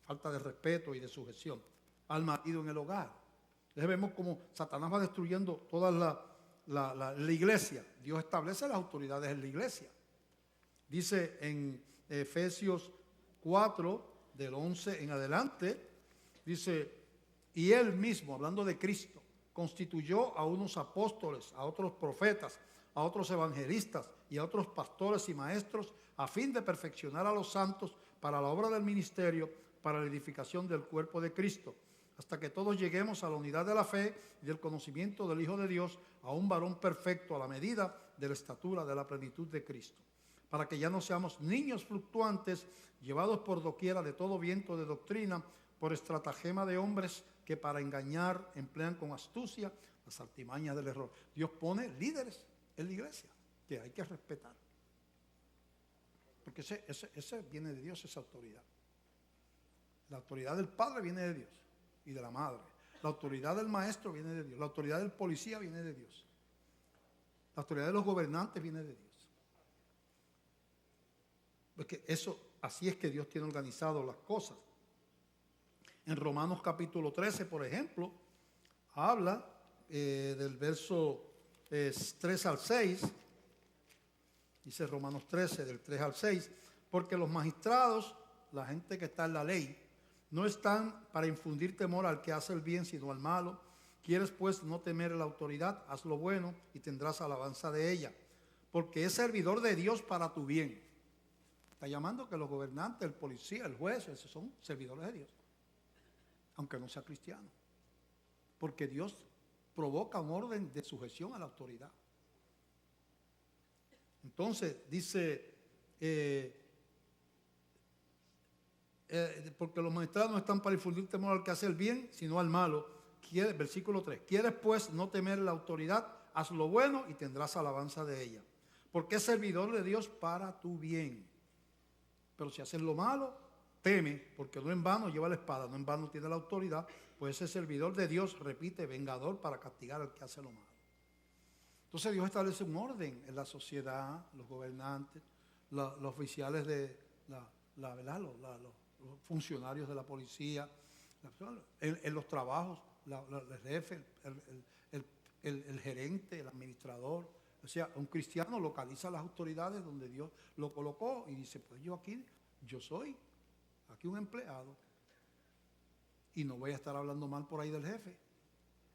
falta de respeto y de sujeción al marido en el hogar. Entonces vemos como Satanás va destruyendo toda la iglesia. Dios establece las autoridades en la iglesia. Dice en Efesios 4, del 11 en adelante, dice, y Él mismo, hablando de Cristo, constituyó a unos apóstoles, a otros profetas, a otros evangelistas y a otros pastores y maestros, a fin de perfeccionar a los santos para la obra del ministerio, para la edificación del cuerpo de Cristo, hasta que todos lleguemos a la unidad de la fe y del conocimiento del Hijo de Dios, a un varón perfecto a la medida de la estatura de la plenitud de Cristo, para que ya no seamos niños fluctuantes, llevados por doquiera de todo viento de doctrina, por estratagema de hombres que para engañar emplean con astucia las artimañas del error. Dios pone líderes en la iglesia que hay que respetar, porque ese viene de Dios, esa autoridad. La autoridad del padre viene de Dios y de la madre. La autoridad del maestro viene de Dios. La autoridad del policía viene de Dios. La autoridad de los gobernantes viene de Dios. Porque así es que Dios tiene organizado las cosas. En Romanos capítulo 13, por ejemplo, habla del verso 3 al 6, dice Romanos 13, del 3 al 6, porque los magistrados, la gente que está en la ley, no están para infundir temor al que hace el bien, sino al malo. Quieres pues no temer a la autoridad, haz lo bueno y tendrás alabanza de ella, porque es servidor de Dios para tu bien. Está llamando que los gobernantes, el policía, el juez, esos son servidores de Dios, aunque no sea cristiano, porque Dios provoca un orden de sujeción a la autoridad. Entonces dice, porque los magistrados no están para infundir temor al que hace el bien, sino al malo. Versículo 3, quieres pues no temer la autoridad, haz lo bueno y tendrás alabanza de ella, porque es servidor de Dios para tu bien. Pero si haces lo malo, teme, porque no en vano lleva la espada, no en vano tiene la autoridad, pues ese servidor de Dios, repite, vengador para castigar al que hace lo malo. Entonces Dios establece un orden en la sociedad, los gobernantes, los oficiales de los funcionarios de la policía, en los trabajos, el jefe, el gerente, el administrador. O sea, un cristiano localiza las autoridades donde Dios lo colocó y dice, pues yo soy aquí un empleado y no voy a estar hablando mal por ahí del jefe,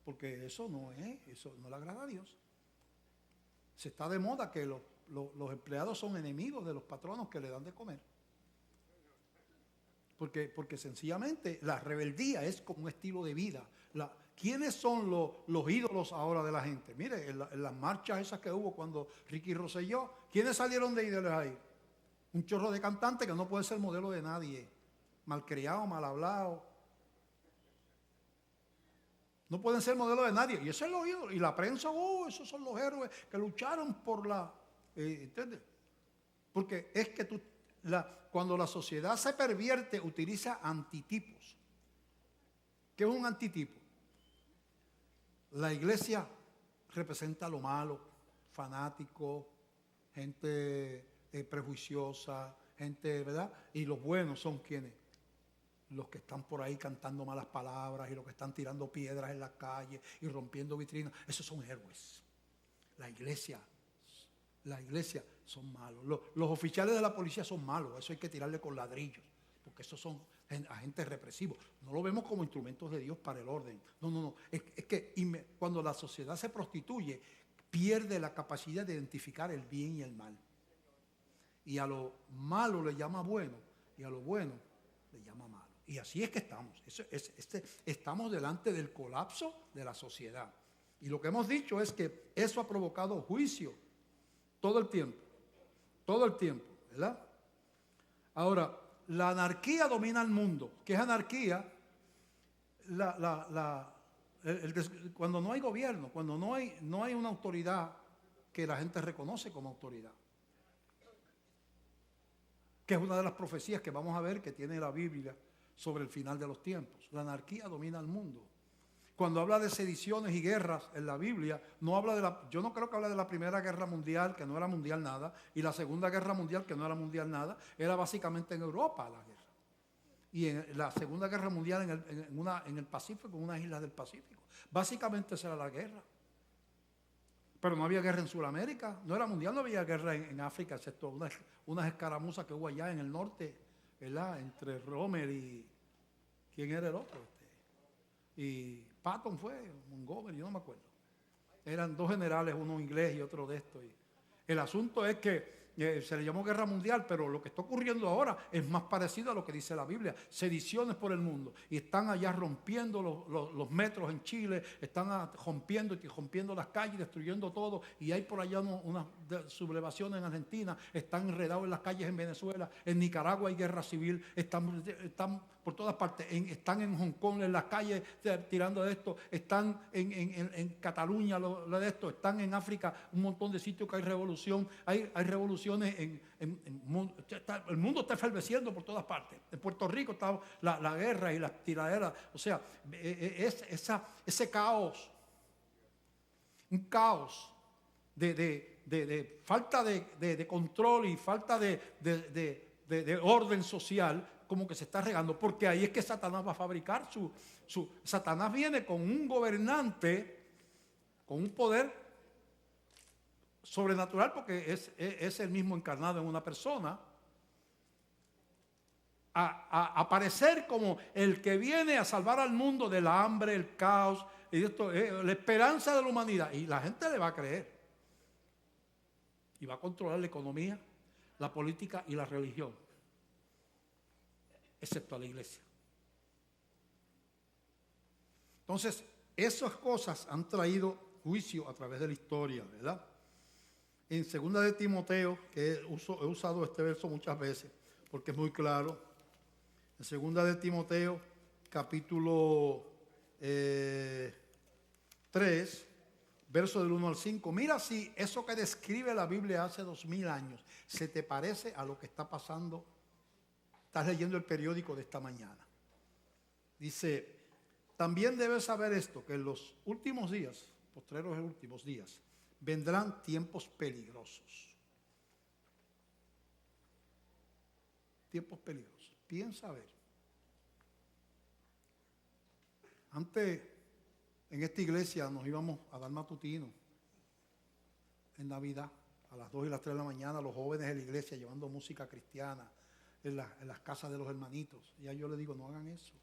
porque eso no le agrada a Dios. Se está de moda que los empleados son enemigos de los patronos que le dan de comer. Porque sencillamente la rebeldía es como un estilo de vida. ¿Quiénes son los ídolos ahora de la gente? Mire, en las marchas esas que hubo cuando Ricky Rosselló, ¿quiénes salieron de ídolos ahí? Un chorro de cantantes que no puede ser modelo de nadie. Malcriado, mal hablado. No pueden ser modelo de nadie. Y eso es los ídolos. Y la prensa, esos son los héroes que lucharon por la... ¿entiendes? Porque es que cuando la sociedad se pervierte, utiliza antitipos. ¿Qué es un antitipo? La iglesia representa lo malo, fanático, gente prejuiciosa, gente, ¿verdad? Y los buenos son quienes, los que están por ahí cantando malas palabras y los que están tirando piedras en las calles y rompiendo vitrinas. Esos son héroes. La iglesia son malos. Los oficiales de la policía son malos. Eso hay que tirarle con ladrillos, porque esos son agentes represivos. No lo vemos como instrumentos de Dios para el orden. No. Es que cuando la sociedad se prostituye, pierde la capacidad de identificar el bien y el mal. Y a lo malo le llama bueno, y a lo bueno le llama malo. Y así es que estamos. Estamos delante del colapso de la sociedad. Y lo que hemos dicho es que eso ha provocado juicio todo el tiempo, ¿verdad? Ahora, la anarquía domina el mundo. ¿Qué es anarquía? Cuando no hay gobierno, cuando no hay una autoridad que la gente reconoce como autoridad. Que es una de las profecías que vamos a ver que tiene la Biblia sobre el final de los tiempos. La anarquía domina el mundo. Cuando habla de sediciones y guerras en la Biblia, yo no creo que hable de la Primera Guerra Mundial, que no era mundial nada, y la Segunda Guerra Mundial, que no era mundial nada, era básicamente en Europa la guerra. Y en la Segunda Guerra Mundial en el Pacífico, en unas islas del Pacífico. Básicamente esa era la guerra. Pero no había guerra en Sudamérica, no era mundial, no había guerra en África, excepto unas escaramuzas que hubo allá en el norte, ¿verdad? Entre Rommel y... ¿quién era el otro? Y Patton fue, Montgomery, yo no me acuerdo. Eran dos generales, uno inglés y otro de esto. Y el asunto es que se le llamó guerra mundial, pero lo que está ocurriendo ahora es más parecido a lo que dice la Biblia. Sediciones por el mundo. Y están allá rompiendo los metros en Chile, están rompiendo las calles, destruyendo todo. Y hay por allá unas sublevaciones en Argentina, están enredados en las calles en Venezuela, en Nicaragua hay guerra civil, están por todas partes, están en Hong Kong, en las calles tirando de esto, están en Cataluña de esto, están en África, un montón de sitios que hay revolución, hay revoluciones el mundo está eferveciendo por todas partes. En Puerto Rico está la guerra y las tiraderas, o sea, ese caos, un caos de falta de control y falta de orden social, como que se está regando, porque ahí es que Satanás va a fabricar Satanás viene con un gobernante, con un poder sobrenatural, porque es el mismo encarnado en una persona, aparecer como el que viene a salvar al mundo del hambre, el caos, y esto, la esperanza de la humanidad. Y la gente le va a creer. Y va a controlar la economía, la política y la religión, excepto a la iglesia. Entonces, esas cosas han traído juicio a través de la historia, ¿verdad? En 2 de Timoteo, que he usado este verso muchas veces, porque es muy claro. En 2 de Timoteo, capítulo 3, verso del 1 al 5. Mira si eso que describe la Biblia hace 2000 años se te parece a lo que está pasando. Estás leyendo el periódico de esta mañana. Dice, también debes saber esto, que en los últimos días, postreros últimos días, vendrán tiempos peligrosos. Tiempos peligrosos. Piensa a ver. Antes, en esta iglesia nos íbamos a dar matutino en Navidad, a las 2 y las 3 de la mañana, los jóvenes de la iglesia llevando música cristiana en las casas de los hermanitos. Y yo les digo, no hagan eso.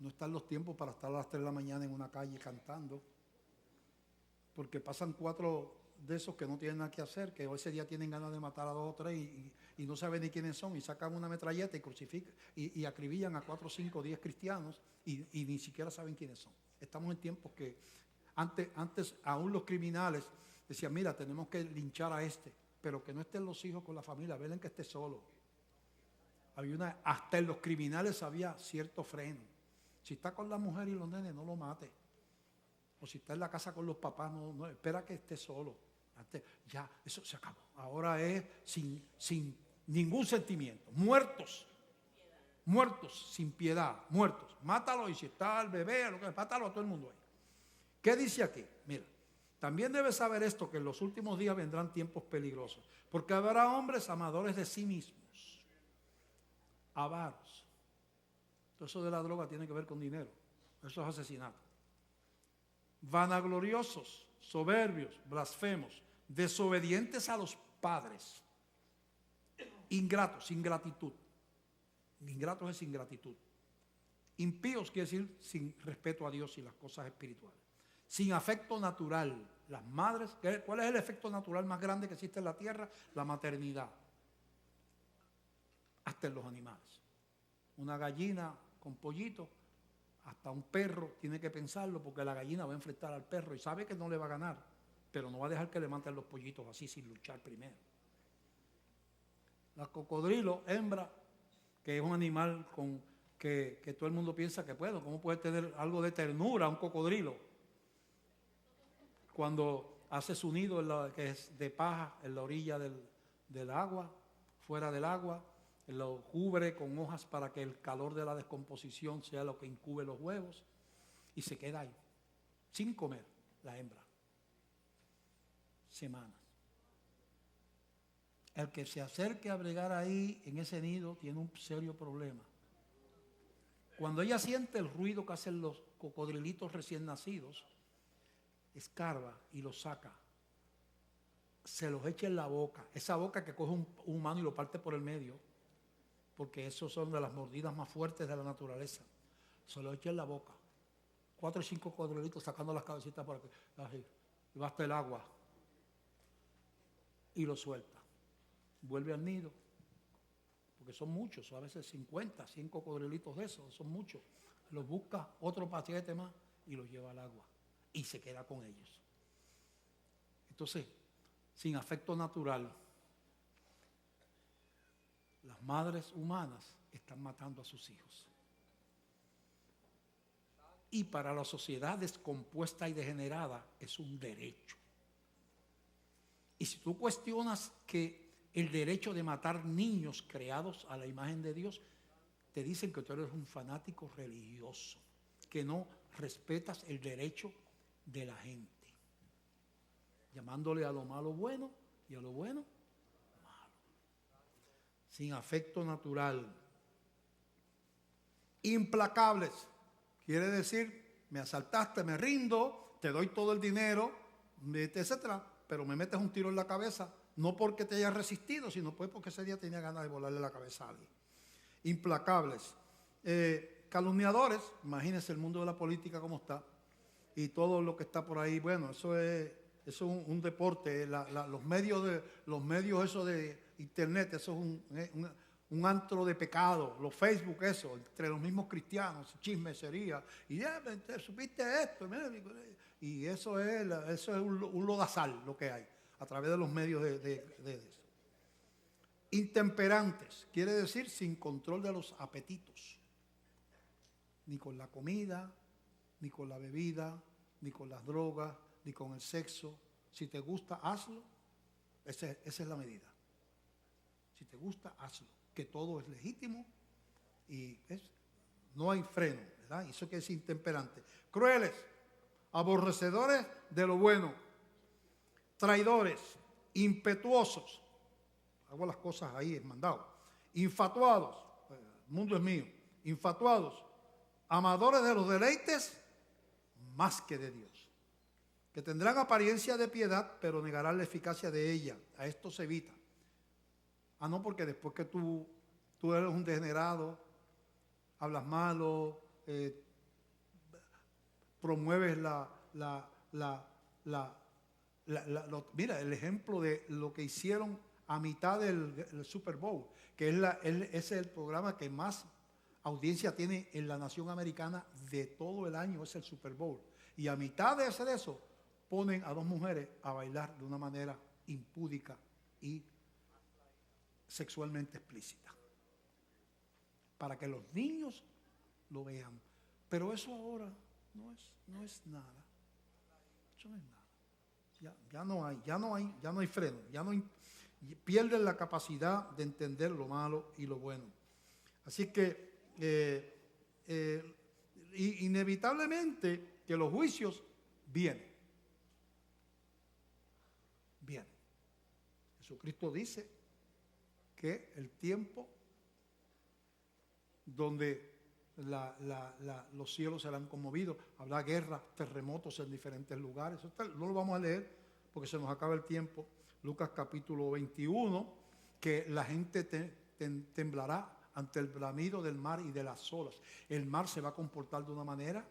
No están los tiempos para estar a las 3 de la mañana en una calle cantando, porque pasan 4 de esos que no tienen nada que hacer, que ese día tienen ganas de matar a 2 o 3 y no saben ni quiénes son, y sacan una metralleta y crucifican y acribillan a 4, 5, 10 cristianos y ni siquiera saben quiénes son. Estamos en tiempos que antes aún los criminales decían, mira, tenemos que linchar a este, pero que no estén los hijos con la familia, velen que esté solo. Hasta en los criminales había cierto freno. Si está con la mujer y los nenes, no lo mate. O si está en la casa con los papás, no espera que esté solo. Ya, eso se acabó. Ahora es sin ningún sentimiento. Muertos sin piedad, muertos. Mátalo, y si está el bebé, mátalo a todo el mundo ahí. ¿Qué dice aquí? Mira, también debes saber esto, que en los últimos días vendrán tiempos peligrosos, porque habrá hombres amadores de sí mismos, avaros. Todo eso de la droga tiene que ver con dinero. Eso es asesinato. Vanagloriosos, soberbios, blasfemos, desobedientes a los padres, ingratos, ingratitud. Ingratos es ingratitud. Impíos quiere decir sin respeto a Dios y las cosas espirituales. Sin afecto natural. Las madres, ¿cuál es el efecto natural más grande que existe en la tierra? La maternidad. Hasta en los animales. Una gallina con pollito, hasta un perro tiene que pensarlo, porque la gallina va a enfrentar al perro y sabe que no le va a ganar, pero no va a dejar que le maten los pollitos así sin luchar primero. La cocodrilo, hembra, que es un animal que todo el mundo piensa que puede. ¿Cómo puede tener algo de ternura un cocodrilo? Cuando hace su nido, que es de paja, en la orilla del agua, fuera del agua, lo cubre con hojas para que el calor de la descomposición sea lo que incube los huevos, y se queda ahí, sin comer, la hembra. Semanas. El que se acerque a bregar ahí, en ese nido, tiene un serio problema. Cuando ella siente el ruido que hacen los cocodrilitos recién nacidos, escarba y los saca. Se los echa en la boca. Esa boca que coge un humano y lo parte por el medio, porque esos son de las mordidas más fuertes de la naturaleza. Se lo echa en la boca. 4 o 5 cocodrilitos sacando las cabecitas por aquí. Así. Y va hasta el agua. Y lo suelta. Vuelve al nido, porque son muchos, a veces 50, 100 cocodrilitos de esos, son muchos. Los busca otro paquete más y los lleva al agua y se queda con ellos. Entonces, sin afecto natural, las madres humanas están matando a sus hijos. Y para la sociedad descompuesta y degenerada es un derecho. Y si tú cuestionas que el derecho de matar niños creados a la imagen de Dios, te dicen que tú eres un fanático religioso, que no respetas el derecho de la gente, llamándole a lo malo bueno y a lo bueno malo. Sin afecto natural. Implacables, quiere decir, me asaltaste, me rindo, te doy todo el dinero, etcétera, pero me metes un tiro en la cabeza, No porque te hayas resistido, sino pues porque ese día tenía ganas de volarle la cabeza a alguien. Implacables. Calumniadores, imagínense el mundo de la política como está. Y todo lo que está por ahí, bueno, eso es un deporte. Los medios eso de internet, eso es un antro de pecado. Los Facebook, eso, entre los mismos cristianos, chismesería. Y ya, supiste esto. Y eso es un lodazal lo que hay a través de los medios de eso. Intemperantes, quiere decir sin control de los apetitos. Ni con la comida, ni con la bebida, ni con las drogas, ni con el sexo. Si te gusta, hazlo. Esa es la medida. Si te gusta, hazlo. Que todo es legítimo y no hay freno, ¿verdad? Eso que es intemperante. Crueles, aborrecedores de lo bueno, traidores, impetuosos. Hago las cosas ahí, es mandado. Infatuados, el mundo es mío. Infatuados, amadores de los deleites más que de Dios, que tendrán apariencia de piedad, pero negarán la eficacia de ella. A esto se evita. No, porque después que tú eres un degenerado, hablas malo, promueves mira, el ejemplo de lo que hicieron a mitad del Super Bowl, que es el programa que más audiencia tiene en la nación americana de todo el año, es el Super Bowl. Y a mitad de hacer eso, ponen a dos mujeres a bailar de una manera impúdica y sexualmente explícita, para que los niños lo vean. Pero eso ahora no es nada. Eso no es nada. Ya no hay freno, pierden la capacidad de entender lo malo y lo bueno. Así que inevitablemente que los juicios vienen. Jesucristo dice que el tiempo donde los cielos serán conmovidos, habrá guerras, terremotos en diferentes lugares. No lo vamos a leer porque se nos acaba el tiempo. Lucas capítulo 21, que la gente temblará ante el bramido del mar y de las olas. El mar se va a comportar de una manera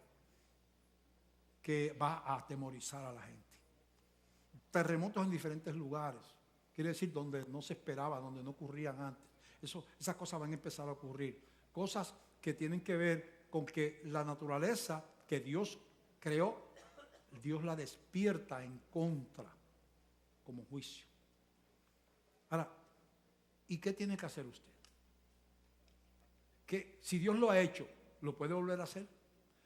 que va a atemorizar a la gente. Terremotos en diferentes lugares. Quiere decir donde no se esperaba, donde no ocurrían antes. Esas cosas van a empezar a ocurrir. Cosas que tienen que ver con que la naturaleza que Dios creó, Dios la despierta en contra, como juicio. Ahora, ¿y qué tiene que hacer usted? Que si Dios lo ha hecho, ¿lo puede volver a hacer?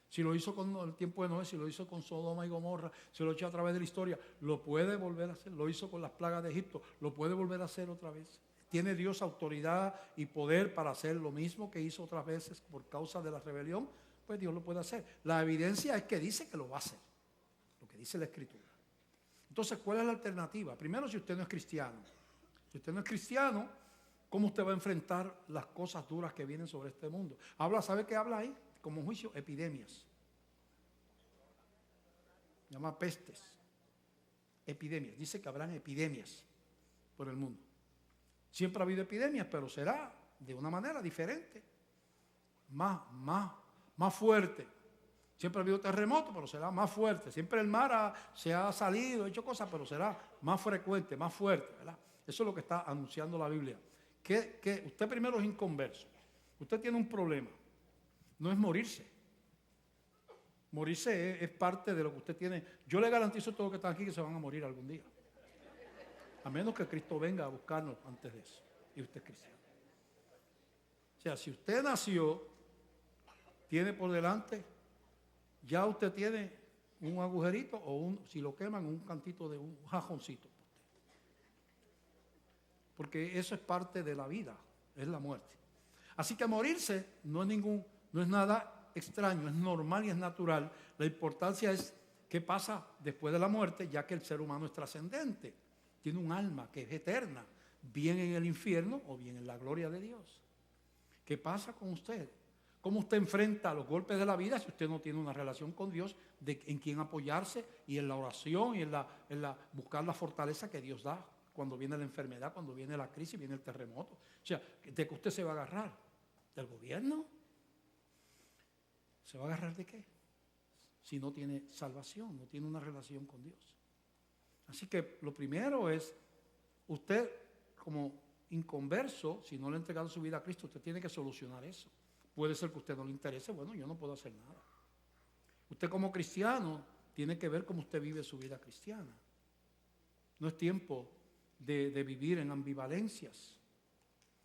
Si lo hizo con el tiempo de Noé, si lo hizo con Sodoma y Gomorra, si lo ha hecho a través de la historia, ¿lo puede volver a hacer? Lo hizo con las plagas de Egipto, ¿lo puede volver a hacer otra vez? ¿Tiene Dios autoridad y poder para hacer lo mismo que hizo otras veces por causa de la rebelión? Pues Dios lo puede hacer. La evidencia es que dice que lo va a hacer, lo que dice la Escritura. Entonces, ¿cuál es la alternativa? Primero, si usted no es cristiano. Si usted no es cristiano, ¿cómo usted va a enfrentar las cosas duras que vienen sobre este mundo? ¿Sabe qué habla ahí? Como juicio, epidemias. Se llama pestes. Epidemias. Dice que habrán epidemias por el mundo. Siempre ha habido epidemias, pero será de una manera diferente. Más fuerte. Siempre ha habido terremotos, pero será más fuerte. Siempre el mar se ha salido, ha hecho cosas, pero será más frecuente, más fuerte, ¿verdad? Eso es lo que está anunciando la Biblia. Que usted primero es inconverso. Usted tiene un problema. No es morirse. Morirse es parte de lo que usted tiene. Yo le garantizo a todos los que están aquí que se van a morir algún día. A menos que Cristo venga a buscarnos antes de eso. Y usted es cristiano. O sea, si usted nació, tiene por delante, ya usted tiene un agujerito o si lo queman, un cantito de un jajoncito. Porque eso es parte de la vida, es la muerte. Así que morirse no es nada extraño, es normal y es natural. La importancia es qué pasa después de la muerte, ya que el ser humano es trascendente. Tiene un alma que es eterna, bien en el infierno o bien en la gloria de Dios. ¿Qué pasa con usted? ¿Cómo usted enfrenta los golpes de la vida si usted no tiene una relación con Dios en quien apoyarse y en la oración y en buscar la fortaleza que Dios da cuando viene la enfermedad, cuando viene la crisis, viene el terremoto. O sea, ¿de qué usted se va a agarrar? ¿Del gobierno? ¿Se va a agarrar de qué? Si no tiene salvación, no tiene una relación con Dios. Así que lo primero es, usted como inconverso, si no le ha entregado su vida a Cristo, usted tiene que solucionar eso. Puede ser que a usted no le interese, bueno, yo no puedo hacer nada. Usted como cristiano tiene que ver cómo usted vive su vida cristiana. No es tiempo de vivir en ambivalencias.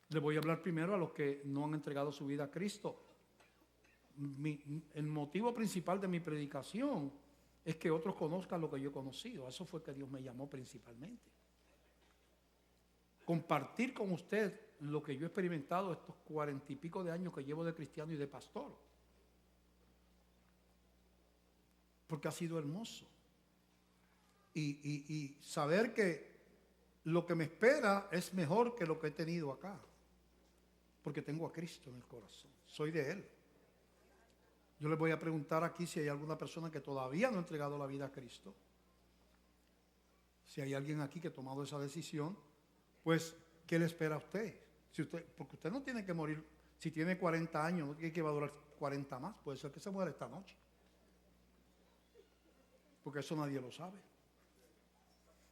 Le voy a hablar primero a los que no han entregado su vida a Cristo. El motivo principal de mi predicación es que otros conozcan lo que yo he conocido. Eso fue que Dios me llamó principalmente. Compartir con usted lo que yo he experimentado estos 40 y pico de años que llevo de cristiano y de pastor. Porque ha sido hermoso. Y saber que lo que me espera es mejor que lo que he tenido acá. Porque tengo a Cristo en el corazón. Soy de Él. Yo les voy a preguntar aquí si hay alguna persona que todavía no ha entregado la vida a Cristo. Si hay alguien aquí que ha tomado esa decisión, pues, ¿qué le espera a usted? Porque usted no tiene que morir, si tiene 40 años, no tiene que va a durar 40 más, puede ser que se muera esta noche. Porque eso nadie lo sabe.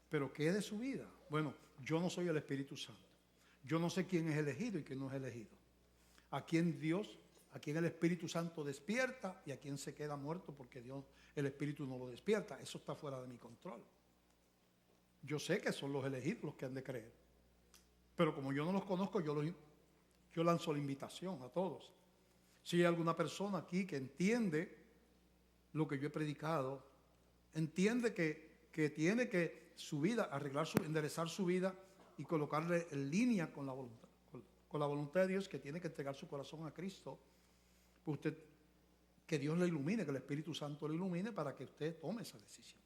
Pero ¿qué es de su vida? Bueno, yo no soy el Espíritu Santo. Yo no sé quién es elegido y quién no es elegido. A quién el Espíritu Santo despierta y a quién se queda muerto porque el Espíritu no lo despierta. Eso está fuera de mi control. Yo sé que son los elegidos los que han de creer. Pero como yo no los conozco, yo lanzo la invitación a todos. Si hay alguna persona aquí que entiende lo que yo he predicado, entiende que tiene que su vida, enderezar su vida y colocarle en línea con la voluntad de Dios, que tiene que entregar su corazón a Cristo, pues que Dios le ilumine, que el Espíritu Santo le ilumine para que usted tome esa decisión.